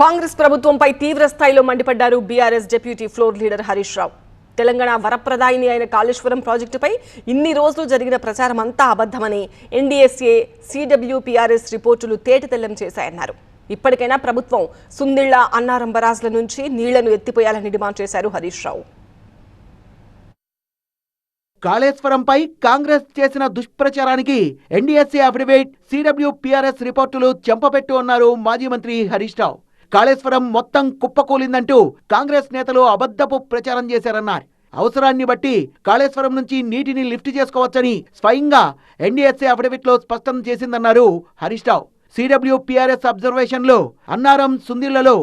కాంగ్రెస్ ప్రభుత్వంపై తీవ్ర స్థాయిలో మండిపడ్డారు BRS deputy floor leader Harish Rao. Telangana వరప్రదాయిని అయిన కాళేశ్వరం ప్రాజెక్టుపై ఇన్ని రోజులు జరిగిన ప్రచారం అంతా అబద్ధమని ఎన్డీఎస్ఏ, సిడబ్ల్యూపీఆర్ఎస్ రిపోర్టులు తేటతెల్లం చేశాయన్నారు. ఇప్పటికైనా ప్రభుత్వం సుందిళ్ల, అన్నారం బరాజ్ల నుంచి నీళ్లను ఎత్తిపోయాలని డిమాండ్ చేశారు హరీష్ రావు. కాళేశ్వరంపై కాంగ్రెస్ చేసిన దుష్ప్రచారానికి ఎన్డీఎస్ఏ అఫిడవిట్, సిడబ్ల్యూపీఆర్ఎస్ రిపోర్టులు చెంపపెట్టు అన్నారు మాజీ మంత్రి హరీష్ రావు. కాళేశ్వరం మొత్తం కుప్పకూలిందంటూ కాంగ్రెస్ నేతలు అబద్ధపు ప్రచారం చేశారన్నారు. అవసరాన్ని బట్టి కాళేశ్వరం నుంచి నీటిని లిఫ్ట్ చేసుకోవచ్చని స్వయంగా ఎన్డీఎస్ఏ అఫిడవిట్ లో స్పష్టం చేసిందన్నారు హరీష్ రావు. సిడబ్ల్యూపీఆర్ఎస్ అబ్జర్వేషన్లో అన్నారం, సుందిళ్లలో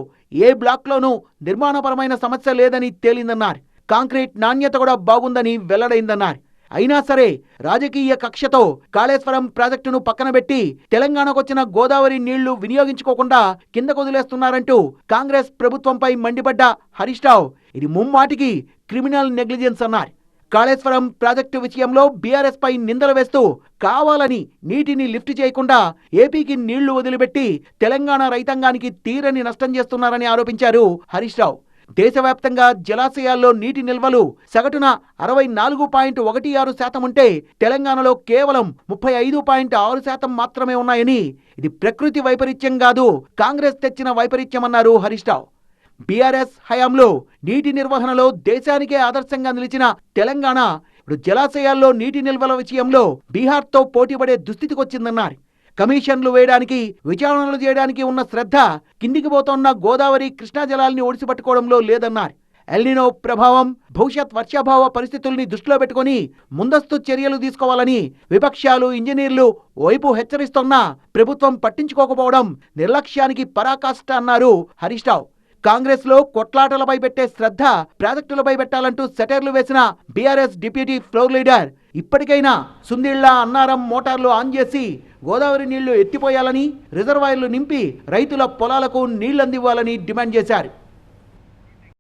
ఏ బ్లాక్లోనూ నిర్మాణపరమైన సమస్య లేదని తేలిందన్నారు. కాంక్రీట్ నాణ్యత కూడా బాగుందని వెల్లడైందన్నారు. అయినా సరే రాజకీయ కక్షతో కాళేశ్వరం ప్రాజెక్టును పక్కన పెట్టి తెలంగాణకొచ్చిన గోదావరి నీళ్లు వినియోగించుకోకుండా కిందకు వదిలేస్తున్నారంటూ కాంగ్రెస్ ప్రభుత్వంపై మండిపడ్డ హరీష్ రావు ఇది ముమ్మాటికి క్రిమినల్ నెగ్లిజెన్స్ అన్నారు. కాళేశ్వరం ప్రాజెక్టు విషయంలో బీఆర్ఎస్ పై నిందలు వేస్తూ కావాలని నీటిని లిఫ్ట్ చేయకుండా ఏపీకి నీళ్లు వదిలిపెట్టి తెలంగాణ రైతాంగానికి తీరని నష్టం చేస్తున్నారని ఆరోపించారు హరీష్ రావు. దేశవ్యాప్తంగా జలాశయాల్లో నీటి నిల్వలు సగటున 64.16% ఉంటే తెలంగాణలో కేవలం 35.6% మాత్రమే ఉన్నాయని, ఇది ప్రకృతి వైపరీత్యం కాదు, కాంగ్రెస్ తెచ్చిన వైపరీత్యమన్నారు హరీష్ రావు. బీఆర్ఎస్ హయాంలో నీటి నిర్వహణలో దేశానికే ఆదర్శంగా నిలిచిన తెలంగాణ ఇప్పుడు జలాశయాల్లో నీటి నిల్వల విషయంలో బీహార్తో పోటీపడే దుస్థితికొచ్చిందన్నారు. కమిషన్లు వేయడానికి, విచారణలు చేయడానికి ఉన్న శ్రద్ధ కిందికి పోతున్న గోదావరి, కృష్ణా జలాల్ని ఒడిసిపట్టుకోవడంలో లేదన్నారు. ఎల్నినో ప్రభావం, భవిష్యత్ వర్షాభావ పరిస్థితుల్ని దృష్టిలో పెట్టుకుని ముందస్తు చర్యలు తీసుకోవాలని విపక్షాలు, ఇంజనీర్లు వైపు హెచ్చరిస్తున్నా ప్రభుత్వం పట్టించుకోకపోవడం నిర్లక్ష్యానికి పరాకాష్ట అన్నారు హరీష్ రావు. కాంగ్రెస్ లో కొట్లాటలపై పెట్టే శ్రద్ధ ప్రాజెక్టులపై పెట్టాలంటూ సెటైర్లు వేసిన బీఆర్ఎస్ డిప్యూటీ ఫ్లోర్ లీడర్ ఇప్పటికైనా సుందిళ్ల, అన్నారం మోటార్లు ఆన్ చేసి గోదావరి నీళ్లు ఎత్తిపోయాలని, రిజర్వాయర్లు నింపి రైతుల పొలాలకు నీళ్లందివ్వాలని డిమాండ్ చేశారు.